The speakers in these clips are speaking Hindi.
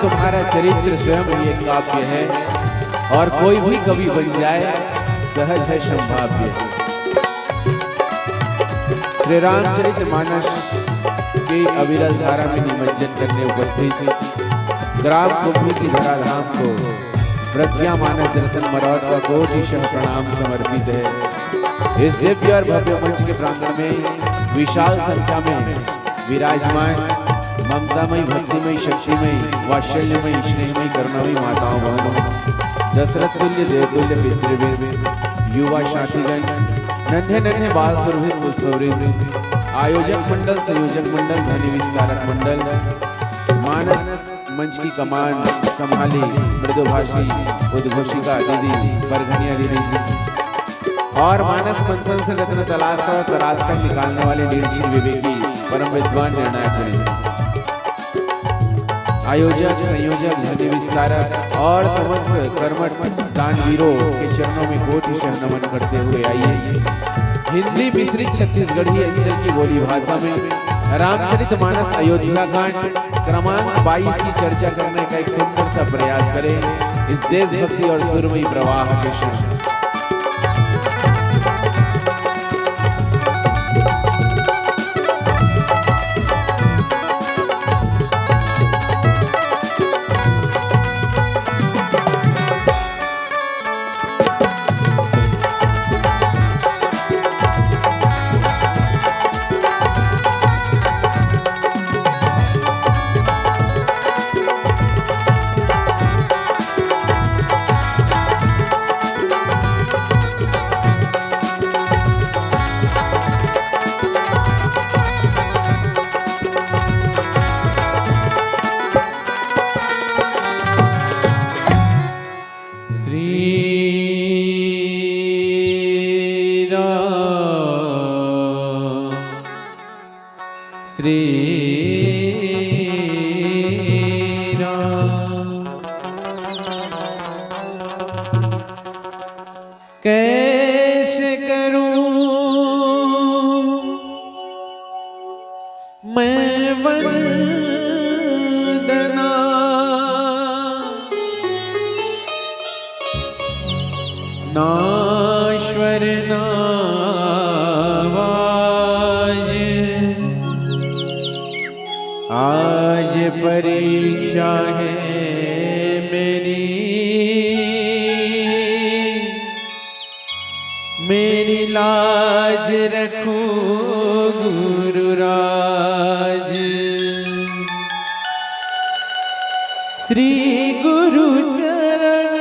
तुम्हारा चरित्र स्वयं ये काव्य है और कोई भी कवि बन जाए सहज है संभाव्य। श्री रामचरितमानस की अविरल धारा में निमज्जन करने उपस्थित ग्राम कुंभी की धराधाम को प्रज्ञा मानस दर्शन मरौट का कोटिशः प्रणाम समर्पित है। इस दिव्य और भव्य मंच के प्रांगण में विशाल संख्या में विराजमान ममतामयी, भक्तिमयी, शक्तिमयी, वात्सल्यमयी, स्नेहमयी, करुणामयी माताओं बहनों, दशरथ तुल्य देवतुल्य पितृवृंद, युवा साथीगण, नन्हे नन्हे बाल सुरभित पुष्पवृंद, आयोजक मंडल, संयोजक मंडल, ध्वनि विस्तारक मंडल, मानस मंच की कमान संभाली मृदुभाषी उद्घोषिका दीदी, परघनिया दीदी जी, और मानस मंथन से रत्न तलाश कर तराश कर निकालने वाले नीलक्षी विवेकी परम विद्वान निर्णायक बने, आयोजक, संयोजक, ध्वनि विस्तारक और समस्त कर्मठ दानवीरों के चरणों में कोटिशः नमन करते हुए आइए हिंदी मिश्रित छत्तीसगढ़ी अंचल की बोली भाषा में रामचरितमानस अयोध्या कांड क्रमांक 22 की चर्चा करने का एक सुंदर सा प्रयास करें इस देशभक्ति और सुरमयी प्रवाह के साथ। कैसे करूं मैं वंदना नाश्वर नावाज, आज परीक्षा है मेरी लाज रखो गुरुराज। श्री गुरु चरण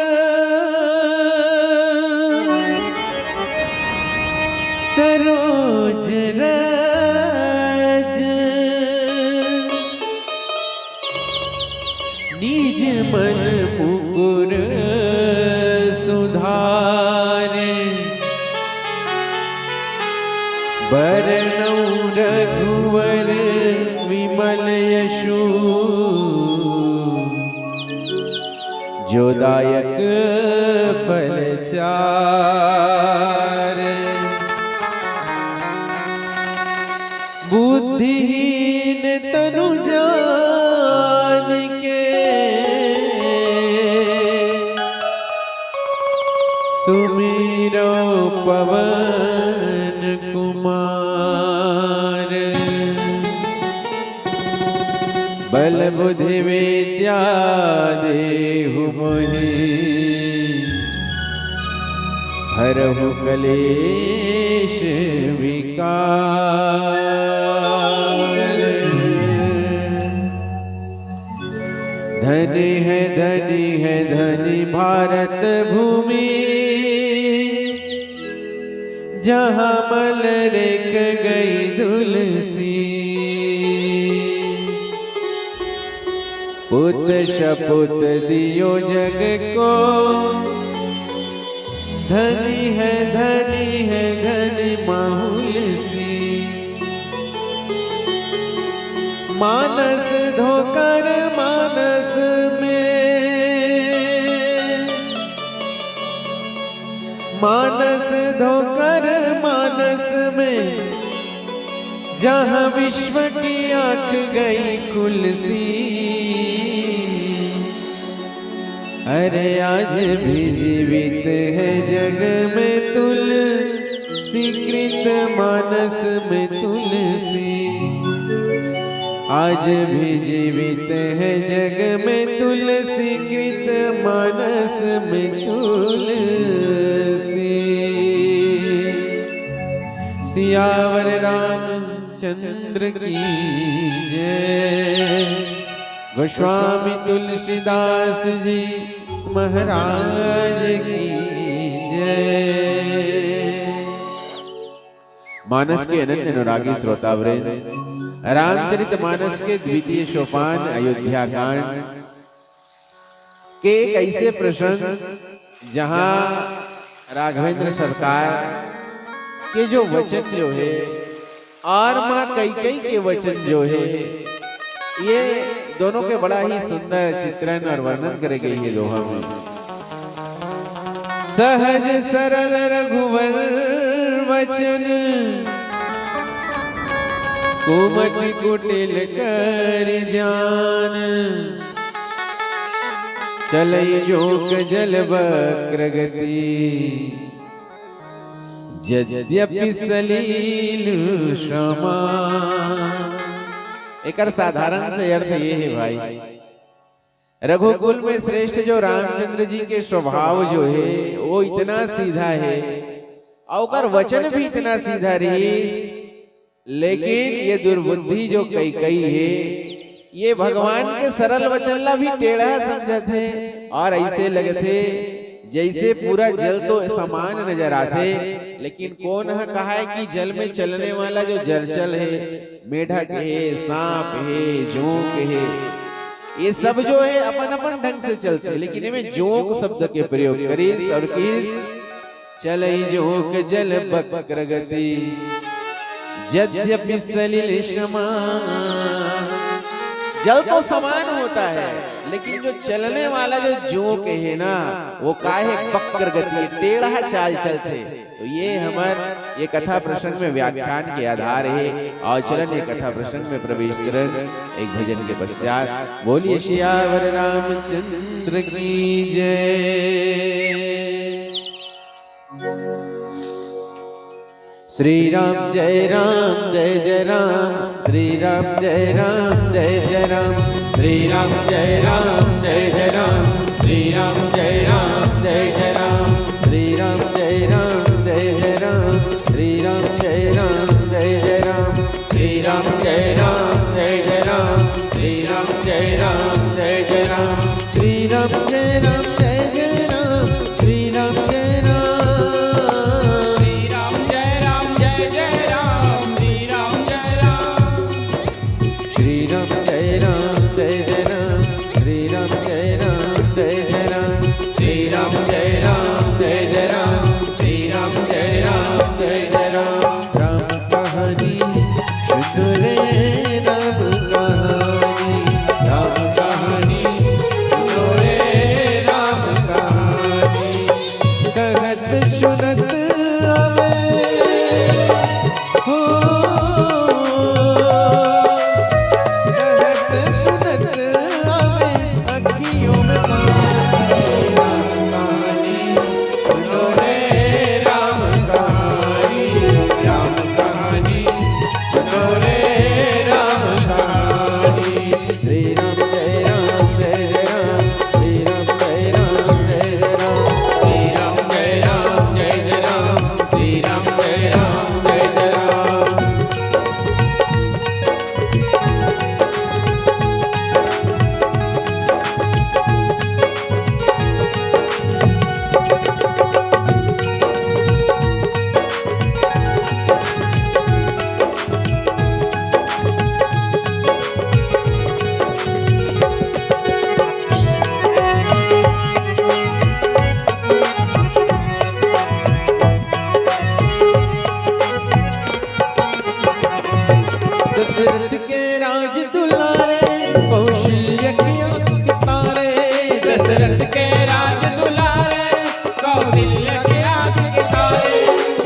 सरोज रज, निज मन मुकुर सुधारे, बरनौ रघुवर विमल यशु, जो दायक फल चार। बुद्धिहीन तनु जान के सुमिरो पवन कुमार। बल बुद्धि विद्या देहु मोहि, हरहु कलेश विकार। धनी है धनी भारत भूमि, जहाँ मलरेख गई तुलसी। पुत शपुत दियो जग को, धनी है घनी माहुलसी। मानस धोकर मानस में, मानस धोकर मानस में, जहाँ विश्व की आँख गई कुलसी। अरे आज भी जीवित है जग में तुलसी कृत मानस में तुलसी। आज भी जीवित है जग में तुलसी कृत मानस में तुलसी। सियावर रामचंद्र की जय। गोस्वामी तुलसीदास जी महाराज की जय। मानस के अनन्य अनुरागी श्रोतावृंद, रामचरित मानस के द्वितीय सोपान अयोध्या कांड के एक ऐसे प्रसंग जहां राघवेंद्र सरकार के जो वचन जो है और मां कैकेयी के वचन जो है, ये दोनों के बड़ा ही सुंदर चित्रण और वर्णन करे गई है दोहा में। सहज सरल रघुवर वचन, कुमति कुटिल कर जान। चलई जोक जल वक्र गति, यद्यपि सलील क्षमा। एक साधारण से अर्थ ये है भाई, रघुकुल में श्रेष्ठ जो रामचंद्र जी के स्वभाव जो है वो इतना सीधा है और वचन भी इतना सीधा रही, लेकिन ये दुर्बुद्धि जो कैकेयी है ये भगवान के सरल वचन ला भी टेढ़ा समझते हैं और ऐसे लगते जैसे पूरा जल तो समान नजर आते, लेकिन कौन है कहा है कि जल में चलने वाला जो जलचल है, मेढक है, सांप है, जोंक है, ये सब जो है अपन अपन ढंग से चलते हैं, लेकिन इनमें जोंक शब्द के प्रयोग करीस और किस। चलई जोक जल वक्र गति, यद्यपि सलिल क्षमा। जल तो समान होता है, लेकिन जो चलने वाला जो जोंक है ना वो काहे वक्र गति, टेढ़ा चाल चलते। तो ये हमार ये कथा प्रसंग में व्याख्यान के आधार है। और चलन ये कथा प्रसंग में प्रवेश करें एक भजन के पश्चात। बोलिए सियावर रामचंद्र की जय। श्री राम जय राम जय जय राम, श्री राम जय राम जय जय राम, श्री राम जय राम जय जय राम, श्री राम जय राम जय जय राम, श्री राम जय राम जय जय राम, श्री राम जय राम जय जय राम, श्री राम जय राम जय जय राम, श्री राम जय राम जय जय राम, श्री राम जय राम जय जय राम, श्री राम जय राम।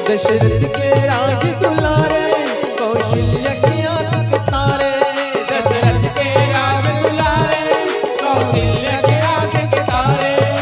दशरथ के राज दुलारे कौशल्य की आंख तारे, दशरथ के राज दुलारे कौशल्य के आंख तारे,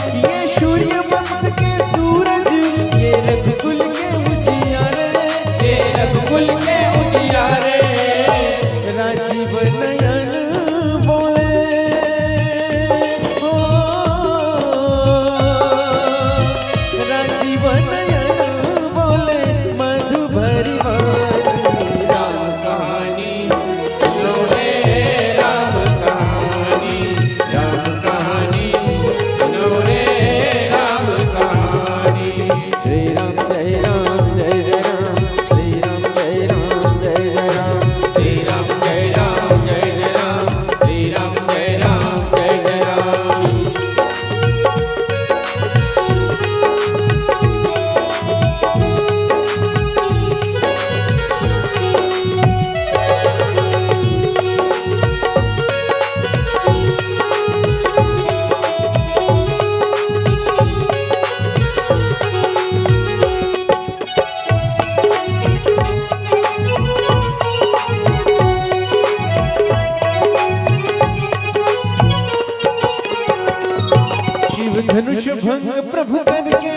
प्रभु करके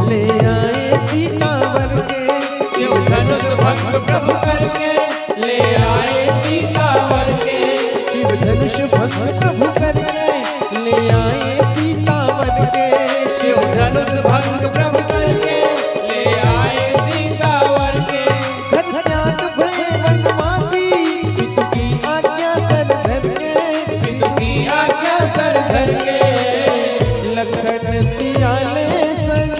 ले आए सीतावर के, शिव धनुष भंग प्रभु करके ले आए सीतावर के, शिव धनुष भंग प्रभु करके ले आए सीतावर के, शिव धनुष भंग प्रभु करके ले आए सीतावर के, घर त्याग भये वनवासी पितु की आज्ञा सर धर के, पितु की आज्ञा सर धर के, लखन सियाले संग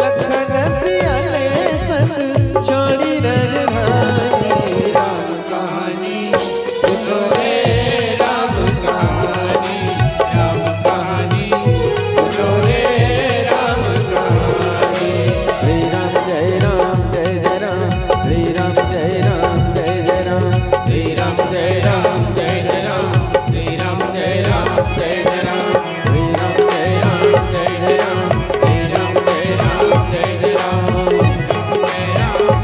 लखन सियाले संग छोड़ी राजधानी, राम कहानी सुनो रे राम कहानी, राम कहानी सुनो रे राम कहानी। श्री राम जय राम जय जय राम, श्री राम जय राम जय जय राम, श्री राम जय राम जय जय राम, श्री राम जय राम जय जय राम, श्री राम जय राम जय जय राम, श्री राम जय राम जय जय राम, जय जय राम,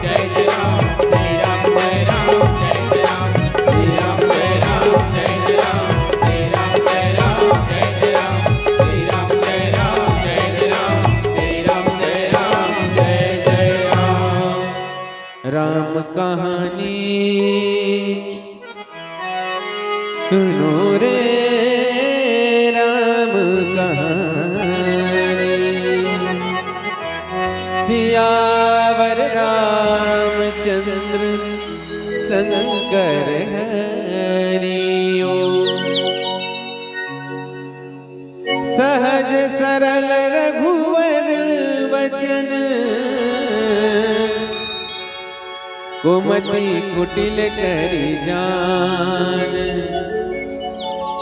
श्री राम जय राम जय जय राम, श्री राम जय राम जय जय राम, श्री राम जय राम जय जय राम, श्री राम जय राम जय जय राम, श्री राम जय राम जय जय राम। राम कहानी सुनो रे राम कहानी, सियावर रामचंद्र संकर हरिओ, सहज सरल रघुवर वचन, कुमति कुटिल करी जान,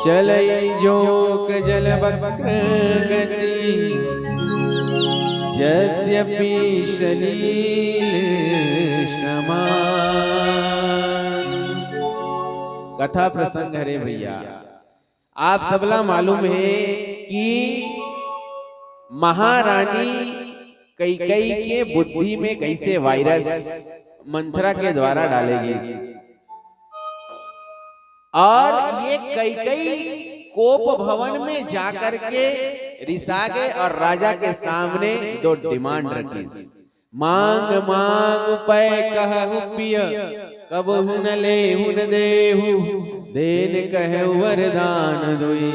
चलई जोक जल वक्र गति, यद्यपि शलील समान। कथा प्रसंग हरे भैया, आप सबला मालूम है कि महारानी कैकई के बुद्धि में कैसे वायरस मंथरा के द्वारा डालेगी, और ये कैकई कोप भवन में जाकर के रिसा गए और राजा के सामने दो डिमांड रखी। मांग मांग पै कहु पिय, कब हुन ले हुन देहु, देन कहु वरदान दोई,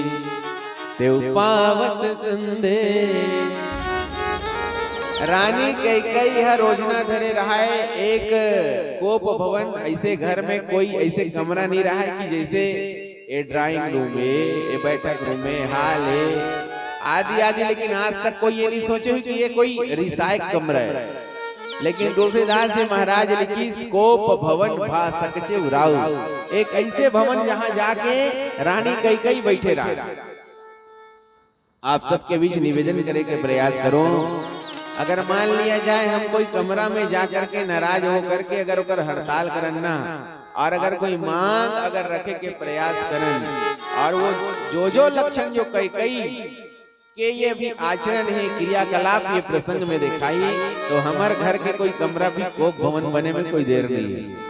तेउ पावत संदेह। रानी कैकई हर रोजना धरे रहा है एक कोप भवन, ऐसे घर में कोई ऐसे कमरा नहीं रहा है कि जैसे ये ड्राइंग रूम है, ये बैठक रूम है, हाल है आदि आदि, लेकिन आज तक कोई ये नहीं सोचे कि ये कोई रिसायक कमरा है। लेकिन तुलसीदास जी महाराज लिखी कोप भवन भा सकचे उराऊ, एक ऐसे भवन जहां जाके रानी कैकई बैठे रहा। आप सबके बीच निवेदन करे के प्रयास करो, अगर मान लिया जाए हम कोई कमरा में जाकर के नाराज हो करके अगर ओकर हड़ताल करना, और अगर कोई मांग अगर रखे के प्रयास करन, और वो जो लक्षण जो कैकई के ये भी आचरण है क्रियाकलाप ये प्रसंग में दिखाई, तो हमारे घर के कोई कमरा भी कोप भवन बने में कोई देर नहीं है।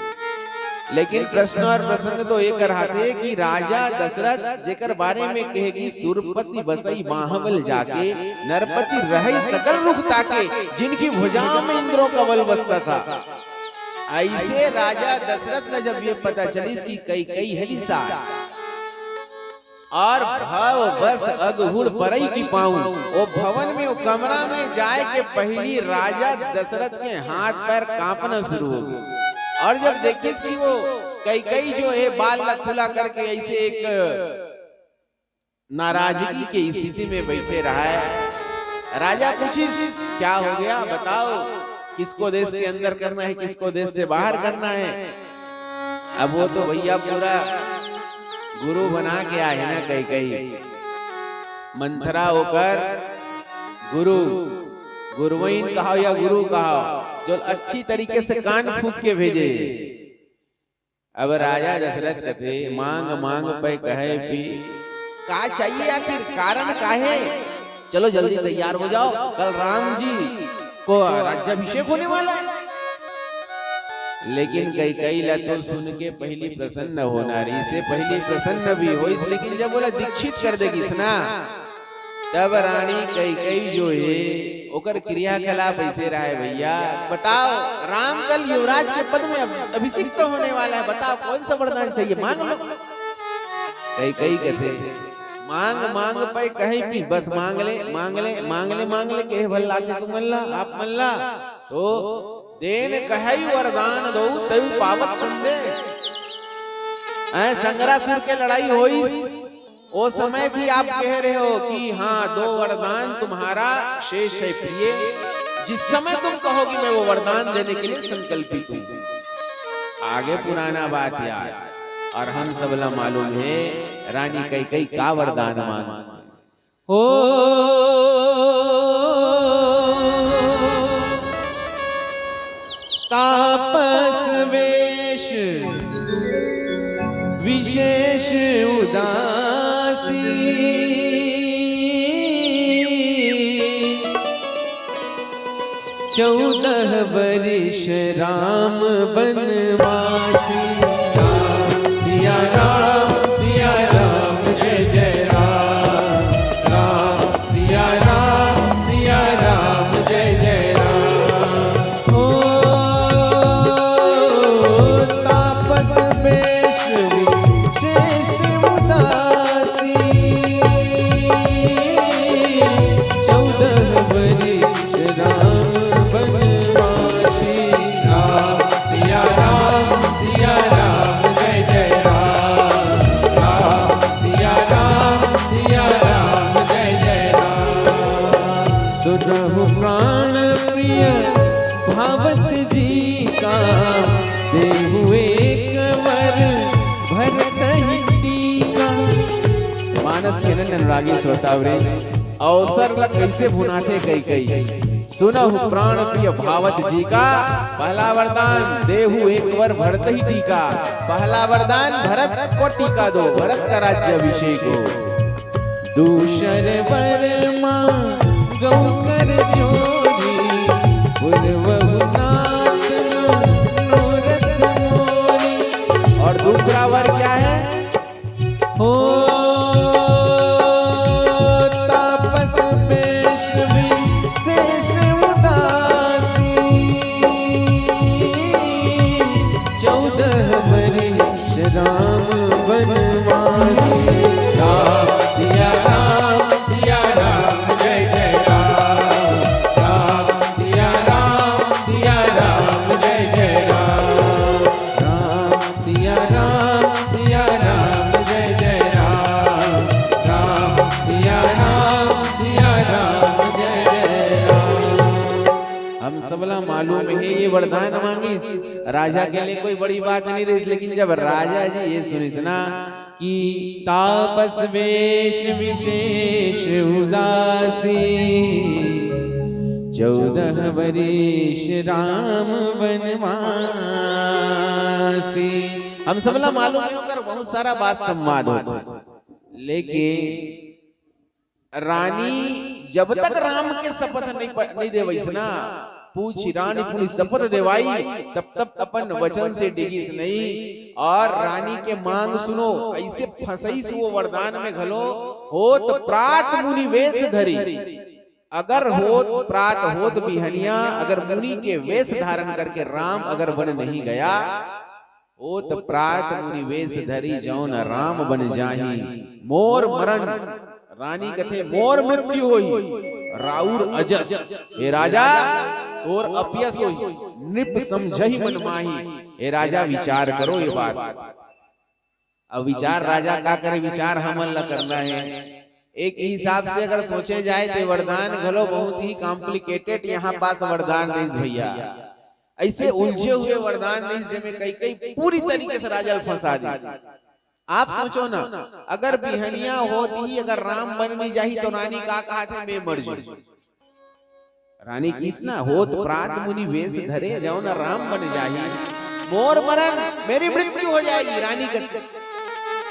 लेकिन प्रश्न और प्रसंग तो ये कराते कि राजा दशरथ जेकर बारे में कहेगी सुरपति बसई बाहबल जाके, नरपति रही सकल रुख ताके, जिनकी भुजाओं में इंद्रों का बल बसता था। ऐसे राजा दशरथ ने जब ये पता चली कि कैकई है लिसा, और भाव बस अगहुड़ परई की पाऊं, वो भवन में वो कमरा में जाए के पहली राजा दशरथ के हाथ पैर कांपना शुरू हो गए। और जब देखिस कि वो कैकई जो है बाल खुला करके ऐसे एक नाराजगी की स्थिति में बैठे रहा है, राजा पूछी क्या हो गया बताओ, किसको देश के अंदर करना है, किसको देश से बाहर करना है। अब वो तो भैया पूरा गुरु बना के आए ना कैकई, मंथरा होकर गुरु गुरुवैन कहा या गुरु कहा, जो अच्छी तरीके से कान फूंक के भेजे। अब राजा दशरथ कहते मांग मांग पे कहे पी, का चाहिए आखिर, कारण का है, चलो जल्दी तैयार हो जाओ, कल राम जी को राज्याभिषेक होने वाला है। लेकिन कई तो सुन के पहली प्रसन्न होना रही से पहली प्रसन्न भी हो, लेकिन जब बोला दीक्षित कर देगी ना, तब रानी कई जो है ओकर क्रियाकलाप ऐसे रहा है। भैया बताओ, राम कल युवराज के पद में अभिषिक्त होने वाला है, बताओ कौन सा वरदान चाहिए, मांग लो। कई कहते मांग पे कहीं भी बस मांग ले के भल्ला तुम मल्ला आप मल्ला तो देन कहीं वरदान दो तय पावत बंदे। संग्रासुर के लड़ाई होई, वो समय भी आप कह रहे हो कि हाँ 2 वरदान तुम्हारा शेष है प्रिय, जिस समय तुम कहोगी मैं वो वरदान देने के लिए संकल्पित हूँ। आगे पुराना बात याद, और हम सबला मालूम है रानी कई का वरदान मांग हो। तापस वेश विशेष उदासी, 14 वर्ष राम बनवासी। सिया राम जय जय राम, राम सिया राम जय जय राम। हो तापस वेश विशेष उदासी, 14 वर्ष राम बनवासी। राम सिया राम जय जय राम, राम सिया राम जय जय राम। सुनहु प्राण प्रिय भावत जी का, देहु एक वर भरतहि टीका। मानस के अनुरागी श्रोतावरे अवसर ला कैसे भुनाते कई सुनहु प्राण प्रिय भावत जी का। पहला वरदान देहु एक वर भरत ही टीका, पहला वरदान भरत को टीका दो, भरत का राज्य अभिषेक हो। दूसर वर मां गौ कर जोरी, पूर्वहुनाथ नूरत मोरी। और दूसरा वर क्या है हो तापस वेश विशेष उदासी, 14 वर्ष राम बनवासी। राम सिया राम जय जय राम, राम सिया राम जय जय राम, राम सिया राम जय जय राम, राम सिया राम जय जय राम। हम सबला मालूम है ये वरदान मांगी राजा के लिए कोई बड़ी बात नहीं रही, लेकिन जब राजा जी ये सुनिस ना कि तापस वेश विशेष उदासी, 14 वर्ष राम बनवासी। हम सबला मालूम होकर बहुत सारा बात संवाद होता, लेकिन रानी जब तक राम के शपथ नहीं देवैस ना, पूछी रानी पूरी शपथ देवाई तब अपन वचन से डिगिस नहीं। और रानी के मांग सुनो, ऐसे फंसईस वो वरदान में घलो होत प्रात मुनि वेश धरी। अगर होत प्रात होत बिहनिया, अगर मुनि के वेश धारण करके राम अगर बन नहीं गया, होत प्रात मुनि वेश धरी जौन राम बन जाही। मोर मरण रानी कथे मोर मृत्यु होई, राउर अजस हे राजा और अपयस होई, नृप समझहि मन माही। हे राजा विचार करो ये बात। अब विचार राजा का करे, विचार हमन ला करना है। एक हिसाब से अगर सोचे जाए तो वरदान घलो बहुत ही कॉम्प्लिकेटेड यहाँ पास वरदान नहीं भैया, ऐसे उलझे हुए वरदान नहीं जिसमें कई पूरी तरीके से राजा फंसा दी। आप सोचो ना, अगर बिहनिया होती ही अगर राम बन नहीं जाही तो रानी का कहा थे मैं मर जाऊं। रानी किसना होत प्रात मुनि वेश धरे जाओ ना राम बन जाही, मोर मरण मेरी मृत्यु हो जाएगी रानी कर।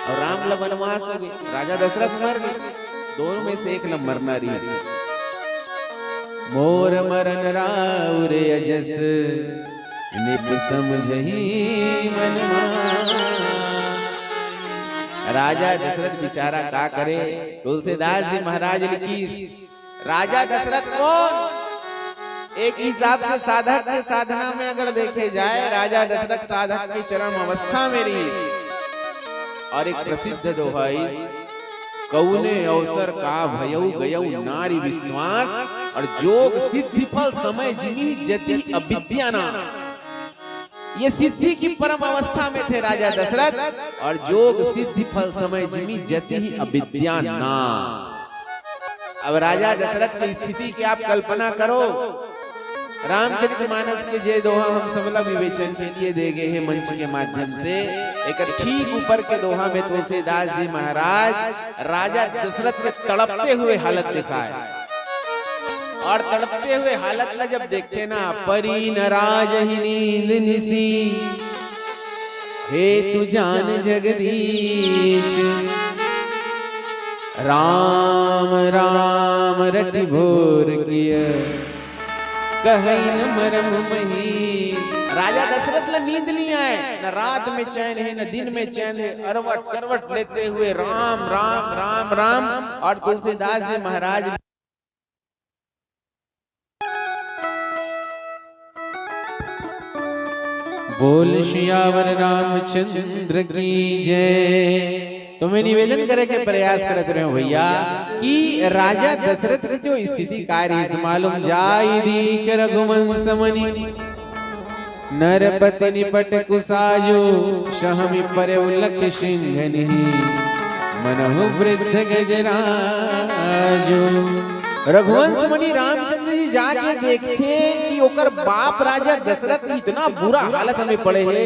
और राम ला वनवास हो गए, राजा दशरथ मर गए, दोनों में से एक न मरना रही। मोर मरण राउर अजस निप समझही मनमा। राजा दशरथ बेचारा का करे। तुलसीदास जी महाराज लिखी, राजा दशरथ कौन? एक हिसाब से साधक के साधना में अगर देखे जाए, राजा दशरथ साधक की चरम अवस्था में रही। और एक प्रसिद्ध दोहा, कौने अवसर का भयउ गयउ नारी विश्वास, और जोग सिद्धि फल समय जिमी जति अविद्याना। ये सिद्धि की परम अवस्था में थे राजा दशरथ, और जोग सिद्धि फल समय जिमी जति अविद्याना। अब राजा दशरथ की स्थिति की आप कल्पना करो। रामचरितमानस के जे दोहा हम सबला विवेचन के लिए दे गए हैं मंच के माध्यम से, एक ठीक ऊपर के दोहा में तुलसीदास जी महाराज राजा दशरथ के तड़पते हुए हालत दिखाए। और तड़पते हुए हालत में जब देखते ना, परी न राज ही नींद निसी, हे तू जान जगदीश, राम राम रटि भोर किया, कहीं न मरम मही। राजा दशरथ ने नींद नहीं आए, न रात में चैन है न दिन में चैन है, अरवट करवट लेते हुए राम राम राम राम। और तुलसीदास जी महाराज बोल सियावर रामचंद्र की जय। तो मैं निवेदन करे के प्रयास करते रहे भैया कि राजा दशरथ की जो स्थिति कार्य मालूम जाई दीक रघुवंश मनि, नरपति निपट कुसाजो, शहमि परे उलक सिंहनि, मनहु वृद्ध गजराजो। रघुवंश मुनि रामचंद्र जी जाके देखते कि ओकर बाप राजा दशरथ इतना बुरा हालत में पड़े है,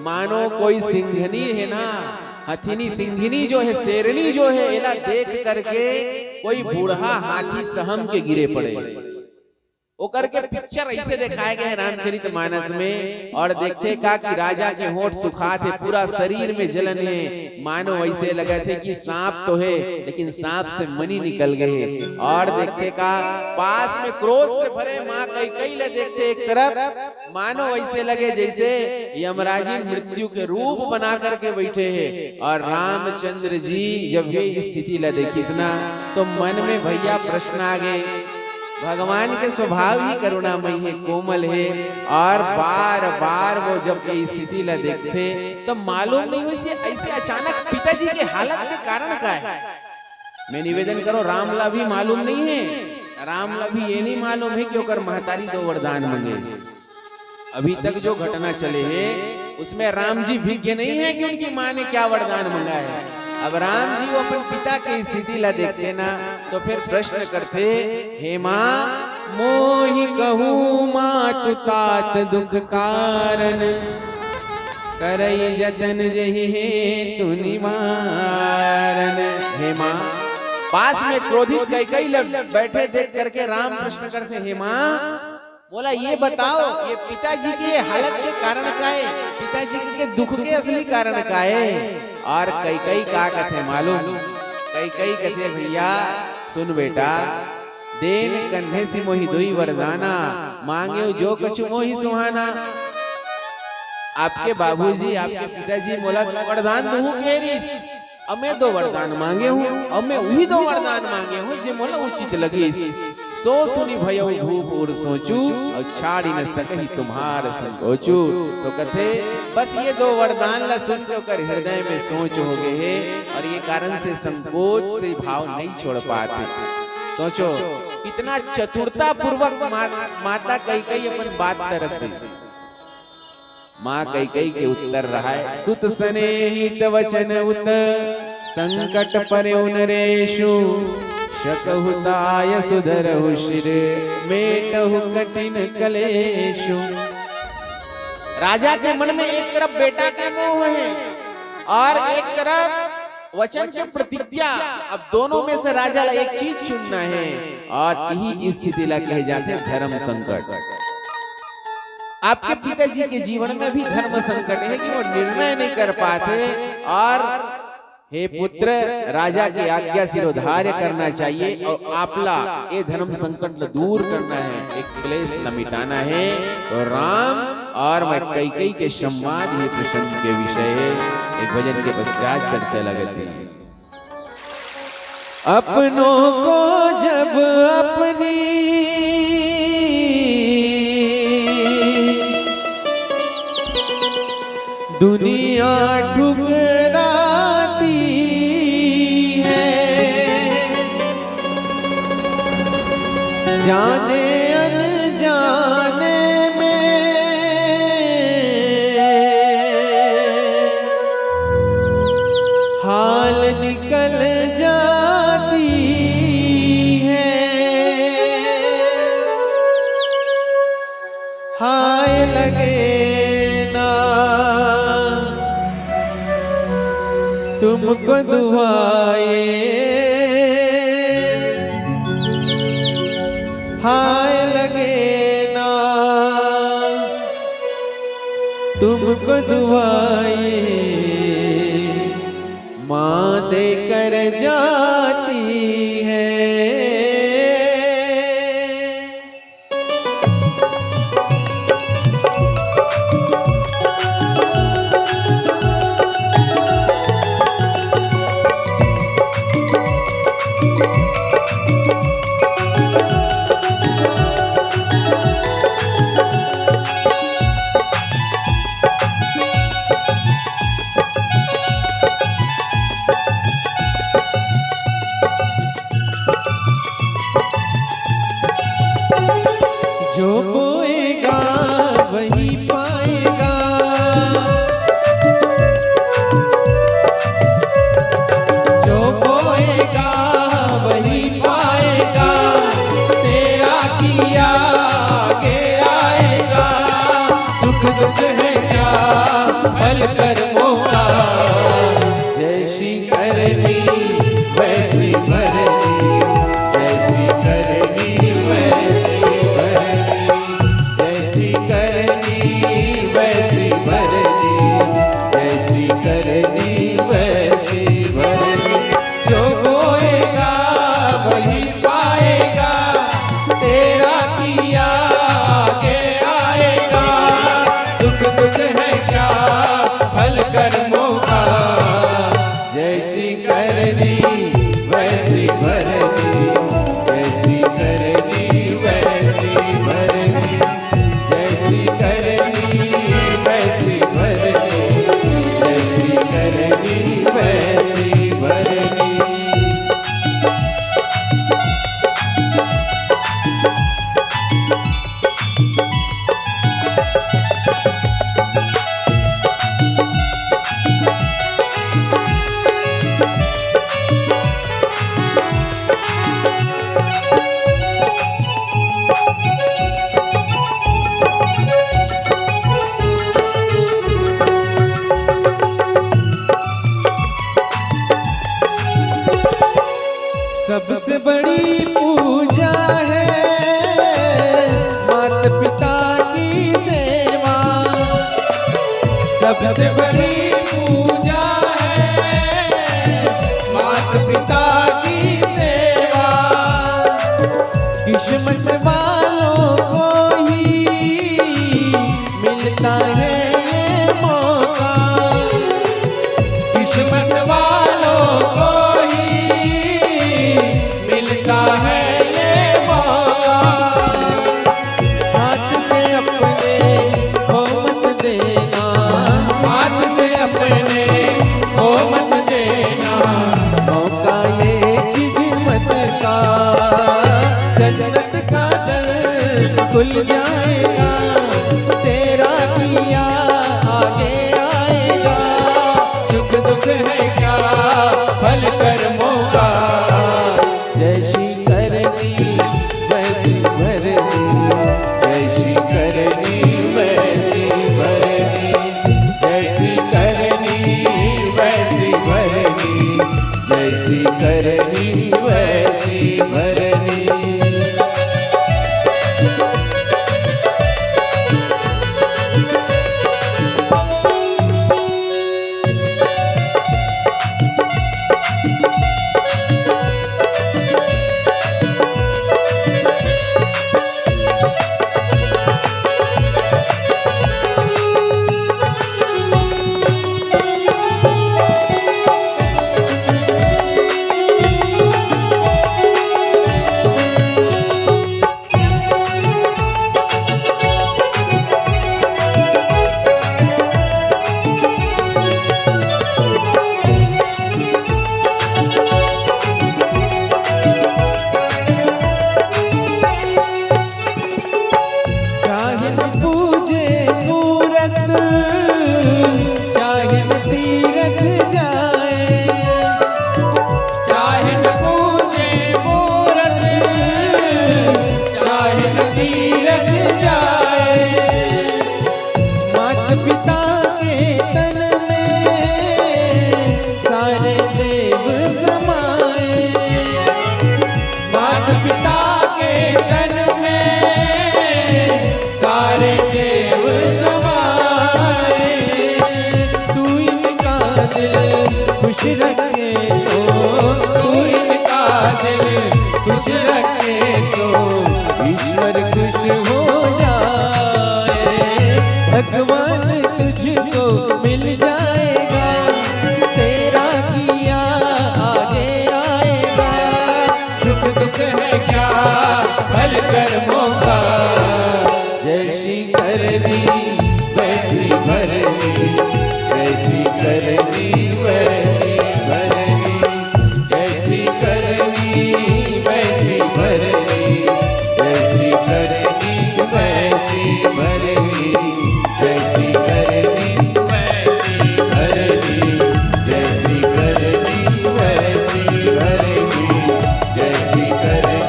मानो कोई सिंहनी है ना, हथिनी सिंघिनी जो है, शेरनी जो है, इला देख करके कोई बूढ़ा हाथी सहम के गिरे पड़े। ओकर के पिक्चर ऐसे दिखाए गए रामचरितमानस में। और देखते का कि राजा के होंठ सुखा थे, पूरा शरीर में जलन है, मानो ऐसे लगे थे कि सांप तो है लेकिन सांप से मणि निकल गए। और देखते का पास में क्रोध से भरे माँ कैकेयी ले देखते एक तरफ, मानो ऐसे लगे जैसे यमराजी मृत्यु के रूप बना करके बैठे हैं। और रामचंद्र जी जब ये स्थिति ला देखी ना, तो मन में भैया प्रश्न आ गए। भगवान के स्वभाव ही करुणामय है, कोमल है, और बार बार वो जब ये स्थिति ला देखते तो मालूम नहीं हुई ऐसे अचानक पिताजी के हालत के कारण का है। मैं निवेदन करो, रामला भी मालूम नहीं है, रामला भी ये नहीं मालूम है कि ओकर महतारी दो वरदान मांगे। अभी तक जो घटना चले है उसमें राम जी विज्ञ नहीं है कि उनकी माँ ने क्या वरदान मांगा है। अब राम जी वो अपन पिता की स्थिति ला देखते ना, तो फिर प्रश्न करते, हे माँ मोहि कहूँ मातु तात दुख कारण, करई जतन जहि हे तु निवारन। हे माँ, पास में क्रोधित कैकेयी बैठे देख करके राम प्रश्न करते, हे माँ बोला ये बताओ ये पिताजी के हालत के कारण का है, पिताजी के दुख के असली कारण का है। और कैकेयी का कहते मालूम, कैकेयी कहते भैया सुन बेटा, देन कन्हे से मोहि दोई वरदाना, मांगे जो कछु मोहि सुहाना। आपके बाबूजी आपके पिताजी मोला वरदान दूं केरिस, अमे दो वरदान मांगे हूँ, अमे वही दो वरदान मांगे हूँ जो मोला उचित लगे। सो सुनी भयउ भूप और सोचू, और छाड़ी न सकही तुम्हार संकोचू। तो कहते बस ये दो वरदान ला सुन कर हृदय में सोच हो गए है, और ये कारण से संकोच से भाव नहीं छोड़ पाते। सोचो कितना चतुरता पूर्वक माता कैकेयी अपन बात रखती। माँ कैकेयी के उत्तर रहा है, सुत स्नेहित वचन उत, संकट परेउ नरेषु, शकहु ताय सुधरहु शिर, मेटहु कठिन कलेषु। राजा के मन में एक तरफ बेटा का मोह है और एक तरफ वचन की प्रतिज्ञा। अब दोनों में से राजा ला एक चीज चुनना है, और यही स्थिति ला कहे जाते हैं धर्म संकट। आपके पिताजी के जीवन में भी धर्म संकट है कि वो निर्णय नहीं कर पाते, और हे पुत्र राजा की आज्ञा सिरोधार्य करना चाहिए, और आपला ये धर्म संकट दूर करना है, एक क्लेश न मिटाना है। तो राम और मैं कई के संवाद ही प्रसंग के विषय एक भजन के पश्चात चर्चा लगती है। अपनों को जब अपनी दुनिया ठुकराती है, जाने अनजाने में हाल निकल जाती है। हाय लगे ना तुमको दुआएं, हाय लगे ना तुमको दुआएं, माँ देकर जाती है। जो बोएगा वही पाएगा, जो बोएगा वही पाएगा, तेरा किया आगे आएगा। सुख दुख है क्या भल कर्मों का, जैसी करनी वैसी भरनी, जैसी करनी वैसी जैसी करनी वैसी भरनी, जैसी करनी वैसी भरनी। जो बोएगा वही पाएगा, तेरा किया आगे आएगा। सुख दुख है क्या फल कर्मों का, जैसी करनी वैसी भरनी, जैसी करनी वैसी भरनी, जैसी करनी वैसी भरनी, जैसी करनी वैसी भरनी। सबसे बड़ी पूजा है माता पिता की सेवा, सबसे बड़ी पूजा है माता पिता की सेवा। किस्मत वालों को ही मिलता है ये मौका, किस्मत वालों को मिलता है ये मौका। हाथ से अपने हो मत देना, हाथ से अपने हो मत देना, मौका ये किस्मत का, जन्नत का दर खुल जाएगा, तेरा किया आगे आएगा। सुख दुख है क्या फल कर्मों का, जैसी करनी वैसी भरनी, जैसी करनी वैसी भरनी, जैसी करनी वैसी भरनी, जैसी करनी वैसी भरनी। वैसी भरनी, जैसी करनी वैसी भरनी, जैसी करनी वैसी भरनी, जैसी करनी वैसी भरनी, जैसी करनी वैसी भरनी, जैसी करनी वैसी भरनी, जैसी करनी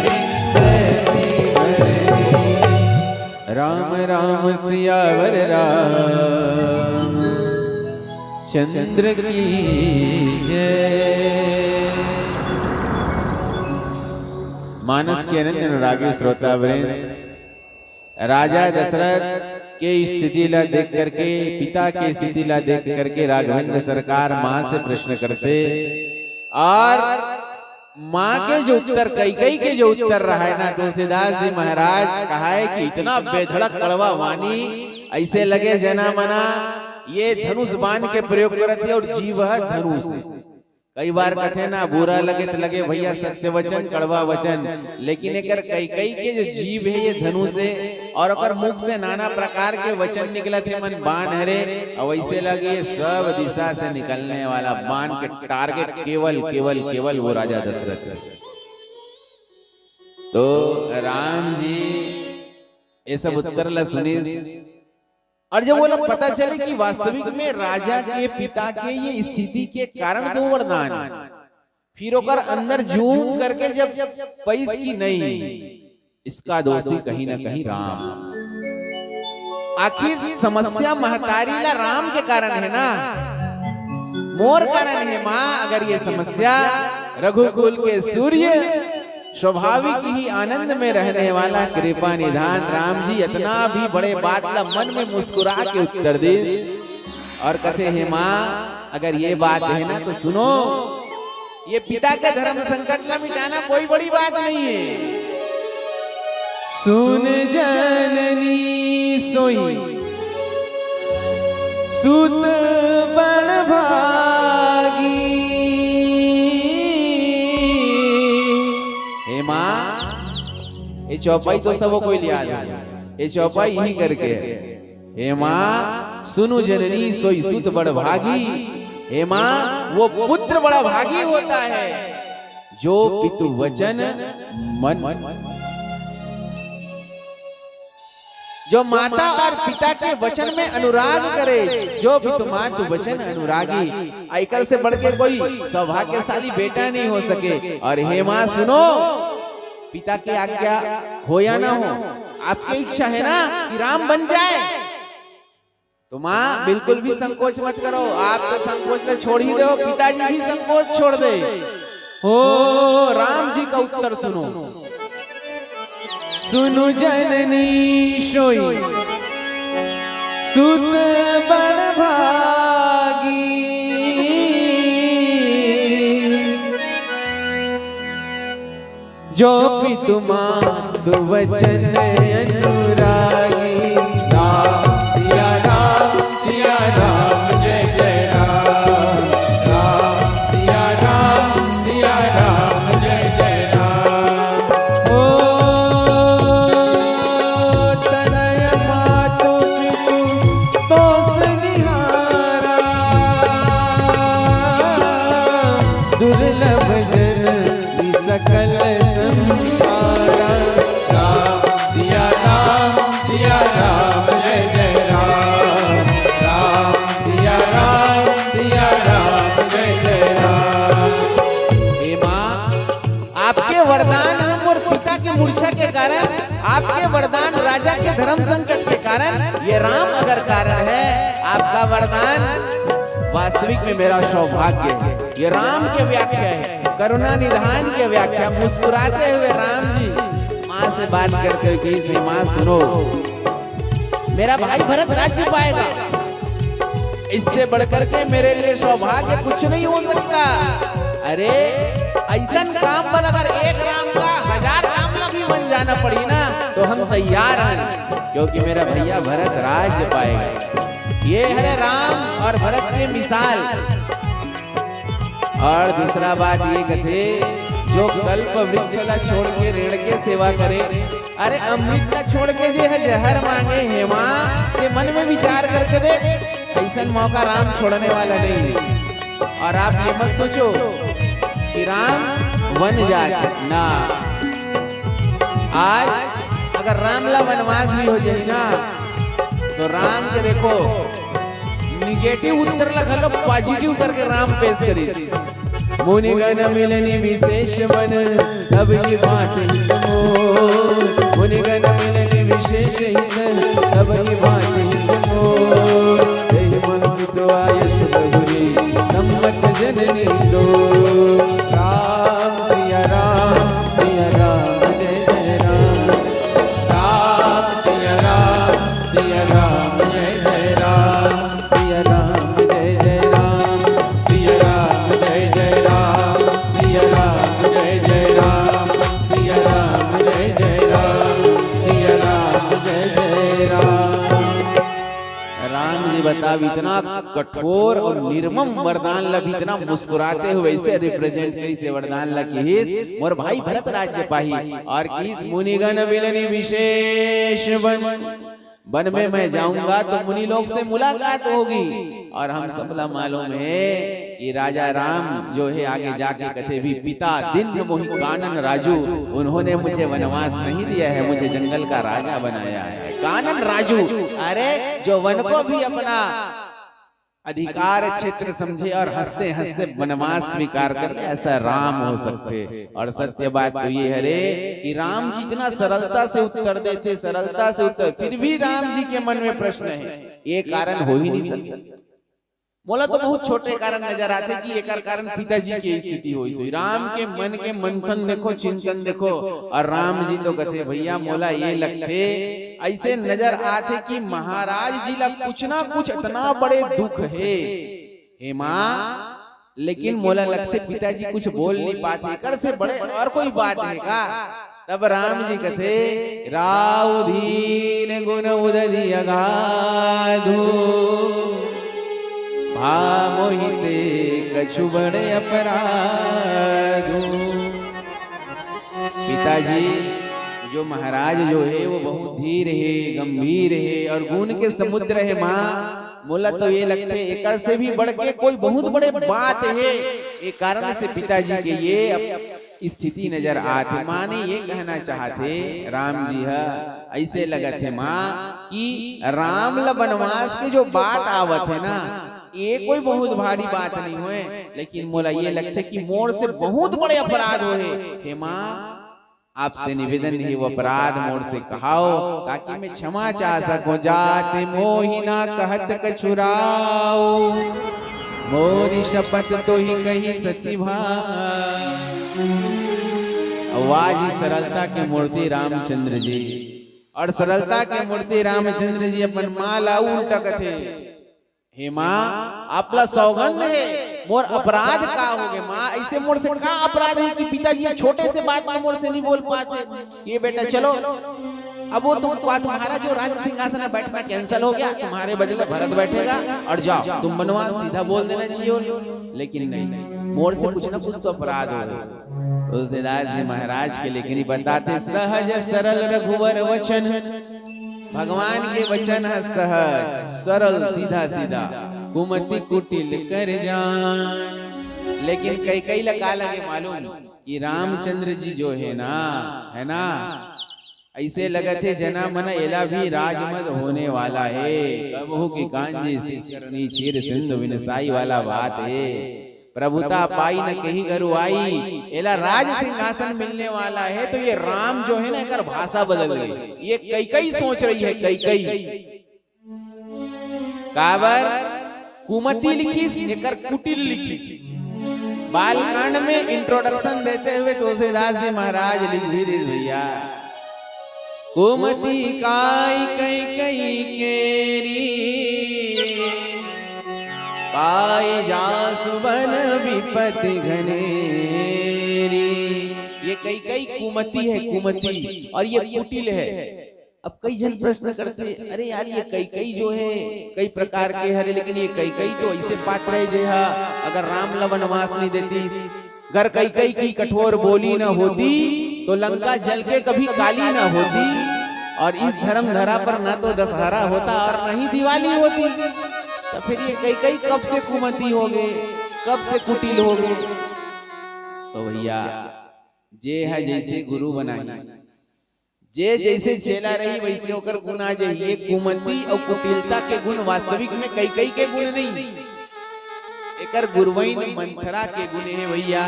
वैसी भरनी। राम राम सियावर राम चंद्र की जय। मानस के अनन्य अनुरागी श्रोतावृंद, राजा दशरथ के स्थिति ला देख करके, पिता की स्थिति ला देख करके राघवेंद्र सरकार माँ से प्रश्न करते, और माँ के जो उत्तर, कई के जो उत्तर रहा है ना, तुलसीदास जी महाराज कहा है कि इतना बेधड़क कड़वा वाणी, ऐसे लगे जना मना ये धनुष बाण के प्रयोग करते और जीव है धनुष। कई बार कहते ना बुरा लगे तो लगे भैया सत्य वचन कड़वा वचन, लेकिन एकर कई के जो जीव है ये धनुष है, और अगर मुख से नाना प्रकार के वचन निकले थे मन बाण हरे, और वैसे लगे सब दिशा से निकलने वाला बाण के टारगेट केवल केवल केवल वो राजा दशरथ। तो राम जी ये सब उत्तर ला सुनी, और जब वो लोग पता चले कि वास्तविक में राजा के पिता के ये स्थिति के कारण तो वरदान, फिर ओकर अंदर जूम करके जब पैस की नहीं, इसका दोषी कहीं ना कहीं राम। आखिर समस्या महतारी ला राम के कारण है ना, मोर कारण है माँ। अगर ये समस्या रघुकुल के सूर्य स्वाभाविक ही आनंद में रहने वाला कृपा निधान राम जी इतना भी बड़े बात ला मन में मुस्कुरा के उत्तर दे, और कहते हैं माँ अगर ये बात है ना तो सुनो, ये पिता का धर्म संकट ला मिटाना कोई बड़ी बात नहीं है। सुन जननी सोई सुत बड़ भागी, ये चौपाई तो सब कोई लिया है, ये चौपाई यही करके, हे माँ सुनु जननी सोई सुत बड़ भागी। हे माँ वो पुत्र बड़ा भागी होता है जो पितु वचन मन, जो माता और पिता के वचन में अनुराग करे, जो पितु मातु वचन अनुरागी। आयकर से बढ़ के कोई सौभाग्यशाली बेटा नहीं हो सके। और हे माँ सुनो, पिता की आज्ञा हो या ना हो, आपकी इच्छा है ना कि राम बन जाए, तो माँ बिल्कुल भी संकोच मत करो। आप तो संकोच तो छोड़ ही दो, पिताजी भी संकोच छोड़ दे। हो राम जी का उत्तर सुनो, सुनु जननी सोई सुत बड़ भागी, जो पितु मातु वचन अनुरागी। राम सिया राम जय जय राम, राम सिया राम जय जय राम। ओ तनय मातु पितु तोस निहारा, दुर्लभ जन सकल संसारा। राम सिया राम जय जय राम, राम सिया राम जय जय राम। हे माँ आपके वरदान हम और पिता के मूर्छा के कारण, आपके वरदान राजा के धर्म संकट के कारण, ये राम अगर कारण है, आपका वरदान वास्तविक में मेरा सौभाग्य है। ये राम के व्याख्या है, करुणा निधान के व्याख्या। मुस्कुराते हुए राम जी माँ से बात करते हुए कही, माँ सुनो, मेरा भाई भरत राज्य पाएगा, इससे बढ़कर के मेरे लिए सौभाग्य कुछ नहीं हो सकता। अरे ऐसा काम पर अगर एक राम का 1000 राम का भी बन जाना पड़ी ना, तो हम तैयार हैं, क्योंकि मेरा भैया भरत राज्य पाएगा। ये है राम और भरत के मिसाल। और दूसरा बात ये कहते, जो कल्प वृक्ष ला छोड़ के ऋण के सेवा करे, अरे अमृत न छोड़ के जे है जहर मांगे हे माँ, ये मन में विचार करके देख, ऐसा मौका राम छोड़ने वाला नहीं है। और आप ये मत सोचो कि राम वन जाते ना, आज अगर रामला वनवास भी हो जाए ना तो राम के देखो निगेटिव उत्तर लगा लो पॉजिटिव करके राम पेश करी। मुनिगण मिलनी विशेष वन सब ही बात हित मोर, मुनिगण मिलनी विशेष हित सब ही बात हित मोर, देहि मन तो आयत बहुरी सम्मत जननी दो। राम सिया राम सिया राम जय जय राम, राम सिया राम सिया राम जय जय राम, सिया राम जय जय राम, सिया राम जय जय राम, सिया राम जय जय राम, सिया राम जय जय राम, सिया राम जय जय राम। राम जी बताओ इतना कठोर और निर्मम वरदान ला भी इतना मुस्कुराते हुए ऐसे रिप्रेजेंट करी से वरदान ला कि मोर भाई भरत राज्य पाही। और किस मुनिगण मिलनी विशेष वन में मैं जाऊंगा तो मुनि लोग से मुलाकात होगी। और हम सबला मालूम है कि राजा राम जो है आगे जाके कथे भी पिता दिन मोहि कानन राजू, उन्होंने मुझे वनवास नहीं दिया है, मुझे जंगल का राजा बनाया है। कानन राजू, अरे जो वन को भी अपना अधिकार क्षेत्र समझे और हंसते हंसते वनवास स्वीकार कर ले, ऐसा राम हो सकते। और सत्य बात तो ये है रे कि राम जी इतना सरलता से उत्तर देते, सरलता से उत्तर, फिर भी राम जी के मन में प्रश्न है, ये कारण हो ही नहीं सकता। बोला तो बहुत छोटे कारण नजर आते कि एक कारण पिताजी की स्थिति हुई सोई। राम के मन के मंथन देखो, चिंतन देखो, और राम जी तो कहते भैया मोला ये लगते ऐसे नजर आते कि महाराज जी ला कुछ ना कुछ इतना बड़े दुख है हे माँ, लेकिन मोला लगते पिताजी कुछ बोल नहीं पाते, कर से बड़े और कोई बात है का। तब राम जी कहते राव धीन गुण उदधि अगाधु, मोहिते कछु बड़े अपराधु। पिताजी जो महाराज जो है वो बहुत धीर है, गंभीर है और गुण के समुद्र है माँ। मोला तो ये लगते एकड़ से भी बढ़ के कोई बहुत बड़े बात है, एक कारण से पिताजी के ये स्थिति नजर आते। माँ ने ये कहना चाहते राम जी है ऐसे लगत है माँ कि राम ल वनवास की जो बात आवत है ना, ये कोई बहुत भारी बात नहीं हुए, लेकिन मोला ये लगता कि मोर से बहुत बड़े अपराध हुए। हे माँ आपसे निवेदन है वो अपराध मोर से कहाओ ताकि मैं क्षमा चाह सकूं। जाते मोहिना कहत कछुराओ, मोरी शपथ तो ही कही सती आवाज सरलता के मूर्ति रामचंद्र जी, और सरलता के मूर्ति रामचंद्र जी अपन माला उल्टा कथे हे माँ आपला सौगंध है, मोर अपराध का हो गए माँ, ऐसे मोर से का अपराध है कि पिताजी छोटे से बात में मोर से नहीं बोल पाते। ये बेटा चलो अब वो तुम्हारा जो राज सिंहासन में बैठना कैंसिल हो गया, तुम्हारे बदले भरत बैठेगा और जाओ तुम वनवास, सीधा बोल देना चाहिए। लेकिन नहीं, मोर से कुछ ना कुछ तो अपराध हो गया। तुलसीदास जी महाराज के लेकिन बताते सहज सरल रघुवर वचन, भगवान के वचन है सहज सरल सीधा सीधा, कुमति कुटिल कर जान। लेकिन कई कई लगा लगे मालूम कि रामचंद्र जी जो है ना ऐसे लगते जना मन एला भी राजमद होने वाला है। कबहू की कांजी सिकरनी चीर सिंधु विनसाई वाला बात है। प्रभुता पाई न कहीं घरु आई, एला राज सिंहासन मिलने वाला है। तो ये राम जो है ना एक भाषा बदल गई, ये कई कई सोच रही है, कई कई काबर कुमति लिखी एकर कुटिल लिखी। बालकांड में इंट्रोडक्शन देते हुए तुलसीदास जी महाराज लिख भी दे भैया, कुमति काई कई कई केरी, पाई जासु बन विपत्ति घनेरी। ये कई कई कुमति है, कुमति, और ये कुटिल है। अब कई जन प्रश्न करते अरे यार ये कई कई जो है कई प्रकार के हरे, लेकिन ये कई कई तो ऐसे पात्र है जे अगर राम ला वनवास नहीं देती, अगर कई कई की कठोर बोली न होती तो लंका जल के कभी काली ना होती, और इस धर्म धरा पर न तो दशहरा होता और न ही दिवाली होती। तो फिर ये कई कब से कुमती हो गए, कब से कुटिल हो गए। तो भैया जे है जैसे गुरु बनाई, जे जैसे चेला रही वैसे होकर गुण आ जाए। ये कुमती और कुटिलता के गुण वास्तविक में कई के गुण नहीं, एकर गुरुवैन मंथरा के गुण है भैया।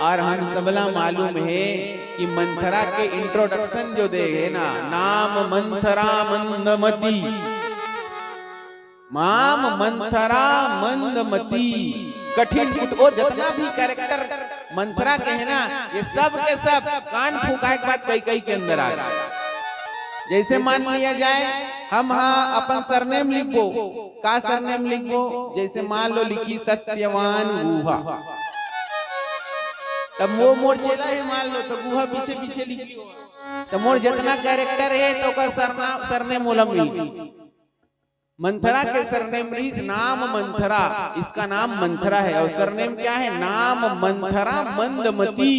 और हम सबला मालूम है कि मंथरा के इंट्रोडक्शन जो दे है ना, नाम मंथरा मंदमती, माम मंथरा मंदमती, कठिन वो जितना भी कैरेक्टर मंथरा के है ना, ये सब के सब कान फूका के बाद कई के अंदर आ गए। जैसे मान लिया जाए हम हाँ अपन सरनेम लिखो, का सरनेम लिखो, जैसे मान लो लिखी सत्यवान गुहा, तब वो मोर चेला है मान लो, तो गुहा पीछे पीछे लिखी, तो मोर जितना कैरेक्टर है तो का सरनेम ओलम मिल। मंथरा के सरनेम रही नाम मंथरा, इसका नाम मंथरा है, और सरनेम क्या है, नाम मंथरा मंदमती।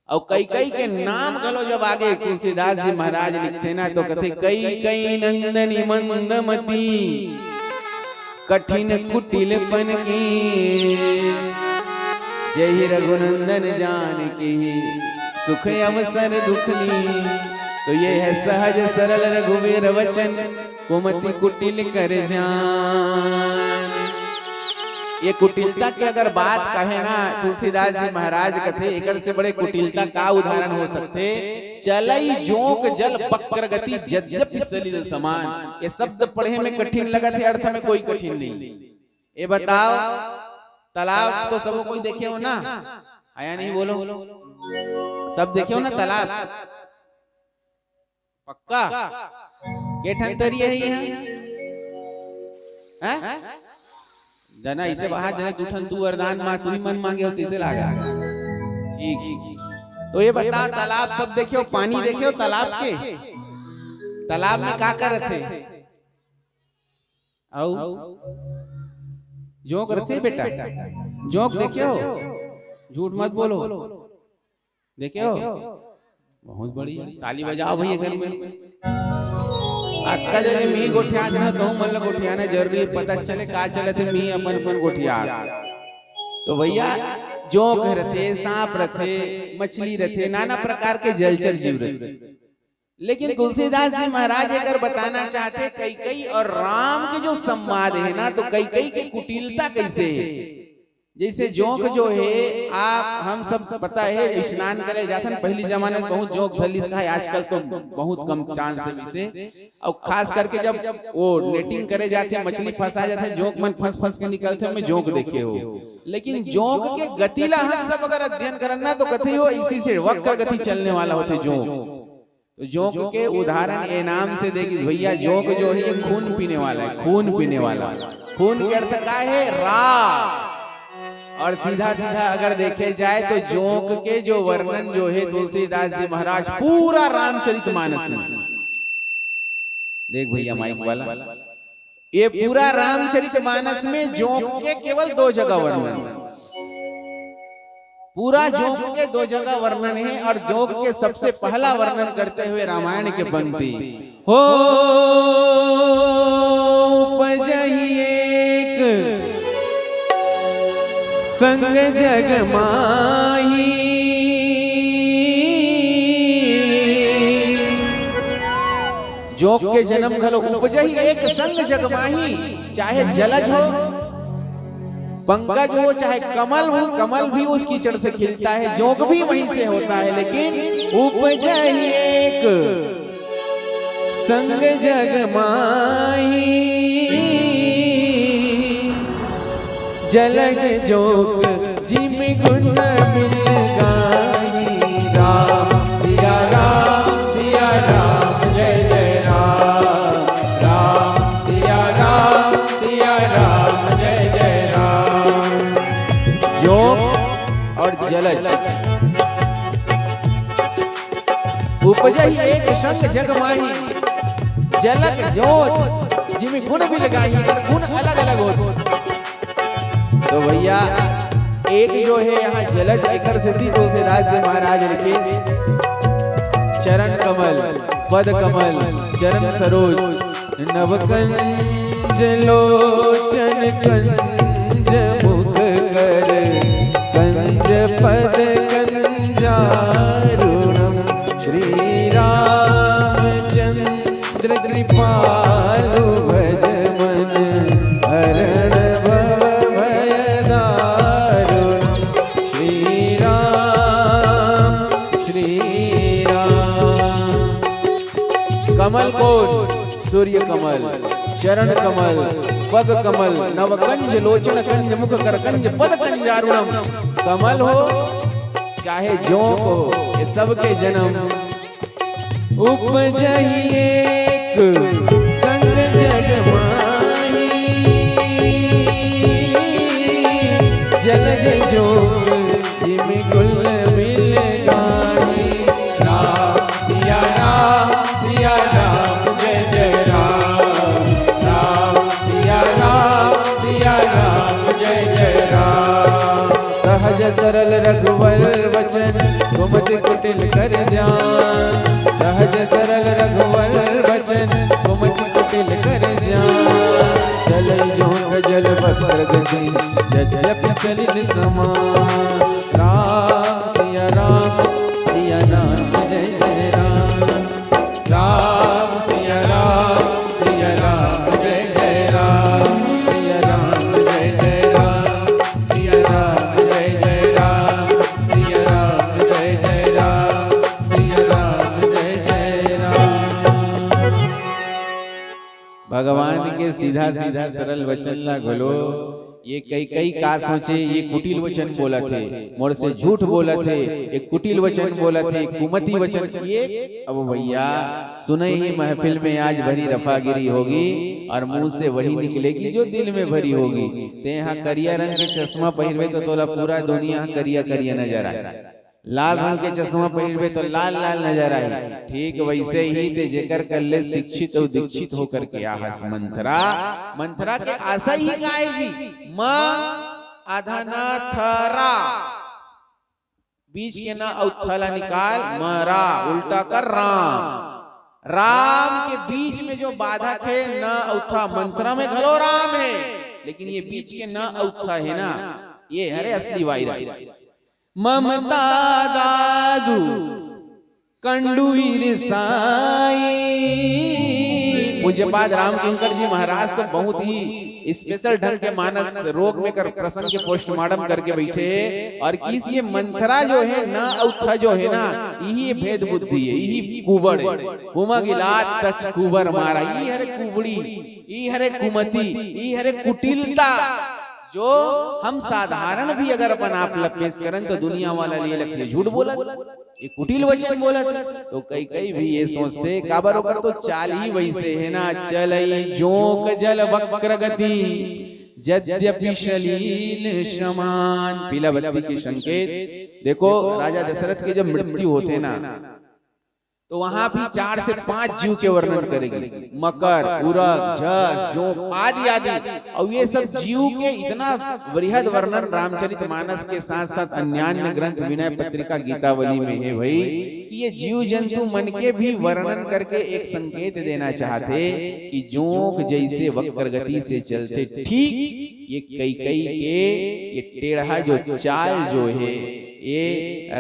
और कई के नाम चलो जब आगे तुलसीदास जी महाराज लिखते ना, तो कहते कई नंदनी मंदमती, कठिन कुटिलपन की, जय रघुनंदन जान की, सुख अवसर दुखनी। तो ये है सहज सरल रघुवीर वचन, कुमति कुटिल कर जान। ये कुटिलता की अगर बात कहे ना, तुलसीदास जी महाराज कथे एकर से बड़े कुटिलता का उदाहरण हो सकते, चलई जोक जल बक्र गति यद्यपि सलिल समान। ये शब्द पढ़े में कठिन लगा थे, अर्थ में कोई कठिन नहीं। ये बताओ तालाब तो सब कोई देखे हो ना, आया नहीं बोलो, सब देखे हो ना तालाब, पक्का केठन तरी है जना इसे बाहर जना दूठन तू वरदान मां तू ही मन मांगे हो तिसे लागा। ठीक, तो ये बता तालाब सब देखे हो, पानी देखे हो तालाब के, तालाब में क्या करते आओ जोक रखे बेटा, जोक देखे हो, झूठ मत बोलो, देखे हो, बहुत बढ़िया, ताली बजाओ भैया घर में। अक्का जने मी गोठिया जना तो मन गोठियाना जरूरी पता चले का चले थे मी अपन गोठिया। तो भैया जोक रहते, सांप रहते, मछली रहते, नाना प्रकार के जलचर जीव रहते। लेकिन तुलसीदास जी महाराज अगर बताना चाहते कई और राम के जो संवाद है ना, तो कई के कुटिलता कैसे है। जैसे जोक जो है आप हम सब पता है स्नान करे जाते हैं, पहली जमाने में बहुत जोक धलिस का है, आजकल तो बहुत कम चांस है इसे। और खास करके जब वो नेटिंग करे जाते हैं, मछली फंसा जाते हैं, जोक मन फंस के निकलते हैं, मैं जोक देखे हो। लेकिन जोक के गतिला हम सब अगर अध्ययन करना तो कथे हो इसी से वक्त का गति चलने वाला होते जोक। तो जोक के उदाहरण ए नाम से देखिए भैया, जोक जो है खून पीने वाला है, खून पीने वाला। खून के अर्थ का है रा, और सीधा अगर देखे जाए तो जोक के जो वर्णन जो है तुलसीदास जी महाराज पूरा रामचरितमानस में, देख भैया माइक वाला, ये पूरा रामचरितमानस में जोक के केवल 2 जगह वर्णन, पूरा जोक के 2 जगह वर्णन है। और जोक के सबसे पहला वर्णन करते हुए रामायण के पंक्ति हो उपजहि एक संग जग माही, जोक के जन्म घलो उपजहि एक संग जग माही। चाहे जलज हो, पंकज हो, चाहे कमल हो, कमल भी उस कीचड़ से खिलता है, जोक भी वहीं से होता है। लेकिन उपजहि एक संग जग माही, जलज जोक जिम गुण बिन गाही। राम सिया राम सिया राम जय जय राम, राम सिया राम जय जय राम। जोक और जलज उपजहि एक संग जग माही, जलक जोत जिम गुण बिन गाही, गुण अलग अलग होते। तो भैया एक जो है यहाँ जलज एकर सिद्धि तुलसीदास जी महाराज लिखे चरण कमल पद कमल चरण सरोज नवकंज लोचन कंज मुख कर कंज पद कंजारुणम श्री रामचंद्र कृपालु भज मन हरण भव भयदारुणम श्री राम कमल कोट सूर्य कमल चरण कमल पग कमल नवकंज लोचन कंज मुख कर कंज पद कंजारुणम। कमल हो चाहे जोंक हो ये सबके जन्म उपजहि एक संग जग माही जलज जोग जिम गुल मिल गाही राम सिया राम जय जय राम राम सिया राम जय जय राम। सहज सरल रघुवर वचन कुमति कुटिल कर जान सहज सरल रघुवर वचन कुमति कुटिल कर जान चलई जोंक जल बकर गति यद्यपि सलिल समान राम सिया राम जय जय राम राम सिया राम जय जय राम सिया राम जय जय राम सिया राम जय जय राम सिया राम जय जय राम सिया राम जय जय राम। भगवान के सीधा सीधा सरल वचन ला घोलो ये कई का सोचे ये कुटिल वचन बोला थे मोर से झूठ बोला थे एक कुटिल वचन बोला थे कुमति वचन किए। अब भैया सुने ही महफिल में आज भरी रफागिरी होगी और मुंह से वही निकलेगी जो दिल में भरी होगी। ते यहाँ करिया रंग के चश्मा पहिरवे तो तोला पूरा दुनिया करिया करिया नजर आए लाल रंग के चश्मा पहिरवे तो लाल लाल नजर आए। ठीक वैसे ही ते जेकर कल्ले शिक्षित और दीक्षित होकर के आहस मंथरा के आशा ही गाय जी अधना थरा बीच के ना औथला निकाल मरा उल्टा कर राम के बीच में जो बाधा थे ना औथा मंत्रा में घलो राम है लेकिन ये बीच के ना औथा है ना ये हरे असली वायरस ममता दादू कंडुईर साई। पूज्यपाद रामकिंकर जी महाराज तो बहुत ही स्पेशल ढंग के मानस रोग में कर प्रसंग के पोस्टमार्टम करके बैठे और किस ये मंथरा जो है ना औथा जो है ना यही भेद बुद्धि है यही कुबड़ कुमा गिलात तक कुबर मारा यही हरे कुबड़ी यही हरे कुमति यही हरे कुटिलता जो हम साधारण भी अगर अपन आप पेश करें तो दुनिया वाला लिए लगते झूठ बोला ये कुटिल वचन बोला तो कई भी ये सोचते काबर ऊपर तो चाल ही वैसे है ना चलई जोंक जल वक्र गति यद्यपि सलील समान। पीला बत्ती के संकेत देखो राजा दशरथ के जब मृत्यु होते ना तो वहां भी 4 से 5 जीव के वर्णन करेगी मकर उरग झस जोंक आदि आदि और ये सब जीव के इतना वृहद वर्णन रामचरितमानस के साथ साथ अन्यान्य ग्रंथ विनय पत्रिका गीतावली में है भाई कि ये जीव जंतु मन के भी वर्णन करके एक संकेत देना चाहते कि जोंक जैसे वक्र गति से चलते ठीक ये कई के ये टेढ़ा जो चाल जो है ये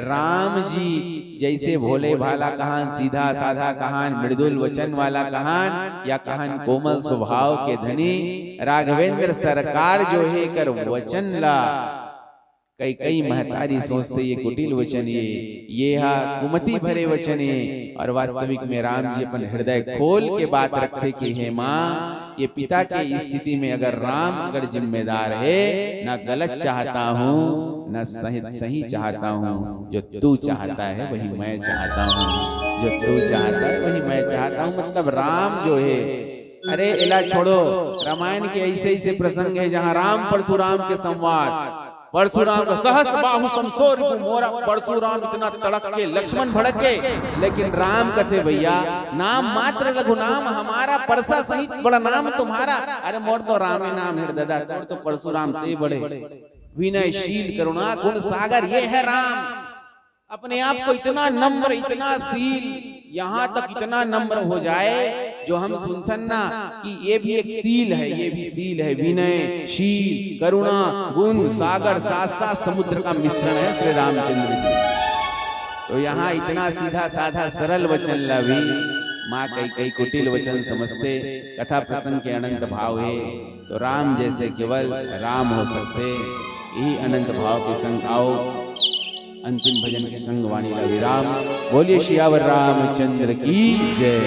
राम जी जैसे भोले भाला कहान सीधा साधा कहान मृदुल वचन वाला कहान या कहान कोमल स्वभाव के धनी राघवेंद्र सरकार जो है कर वचन ला कई महतारी सोचते ये कुटिल वचन ये हा कुमति भरे वचन है और वास्तविक में राम जी अपन हृदय खोल के बात रखते कि हे माँ ये पिता की स्थिति में अगर राम अगर जिम्मेदार है ना गलत चाहता हूँ न सही चाहता हूँ जो तू चाहता है वही मैं चाहता हूँ जो तू चाहता है वही मैं चाहता हूँ। मतलब राम जो है अरे इला छोड़ो रामायण के ऐसे ऐसे प्रसंग है जहाँ राम परशुराम के संवाद परशुराम का सहस बाहु समसोर मोरा परशुराम इतना तड़क के लक्ष्मण भड़क के लेकिन राम कथे भैया नाम मात्र लघु नाम हमारा परसा सहित बड़ा नाम तुम्हारा। अरे मोर तो राम नाम है दादा तोर तो परशुराम ते बड़े विनयशील, करुणा गुण सागर, ये है राम। अपने आप को इतना नम्र, इतना शील, यहाँ तक इतना नम्र हो जाए जो हम सुनते ना कि ये भी एक शील है, ये भी शील है। विनय, शील, करुणा गुण सागर, साथ साथ समुद्र का मिश्रण है श्री रामचंद्र जी। तो यहाँ इतना सीधा साधा सरल वचन लवी, माँ कई कुटिल वचन समझते, कथा प्रसंग के अनंत भाव है। तो राम जैसे केवल राम हो सकते, यही अनंत भाव के संग आओ अंतिम भजन के संग वाणी रवि राम। बोलिए सियावर रामचंद्र की जय।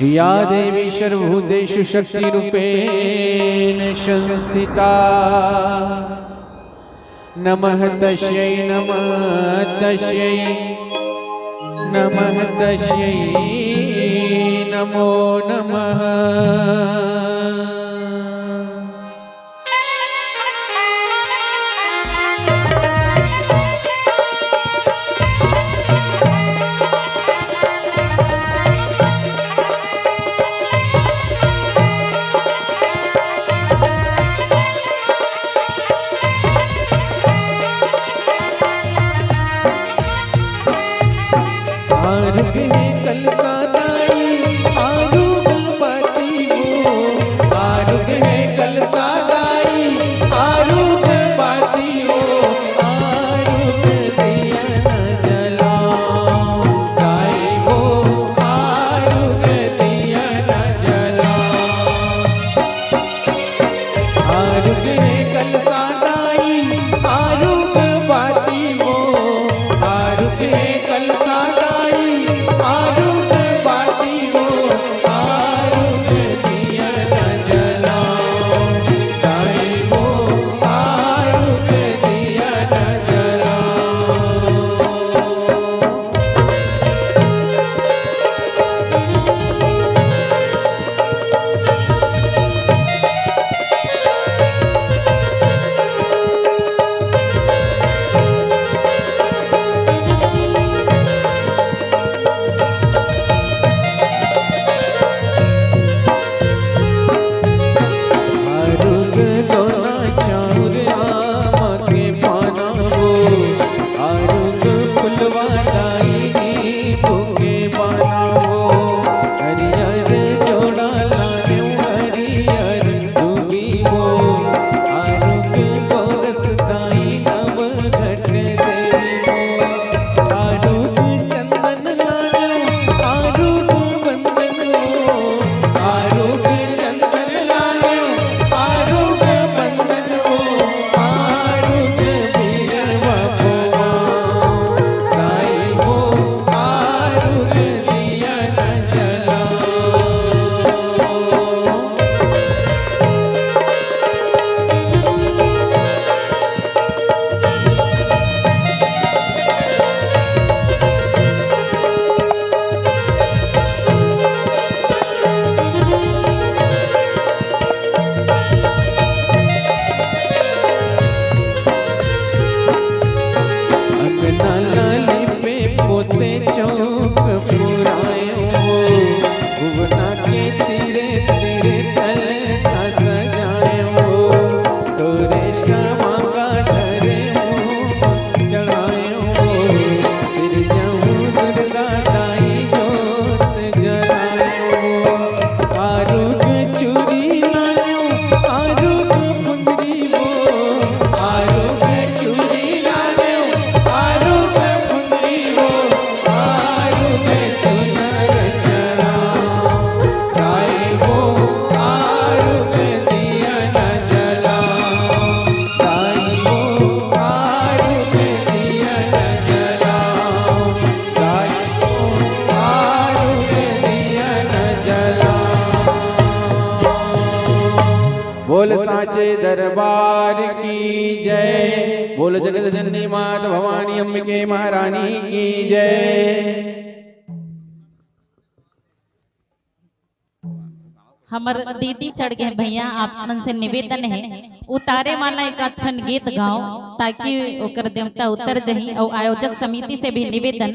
या देवी सर्वभूतेषु शक्तिरूपेण संस्थिता, नमः तस्यै नमः तस्यै नमो नमः। बोल साचे दरबार की जय। बोल जगत जननी मात भवानी अंबिके महारानी की जय। हमर दीदी चढ़ गए भैया, आप मन से निवेदन है उतारे वाला एक अठन गीत गाओ ताकि ओकर देवता उतर जही। और आयोजक समिति से भी निवेदन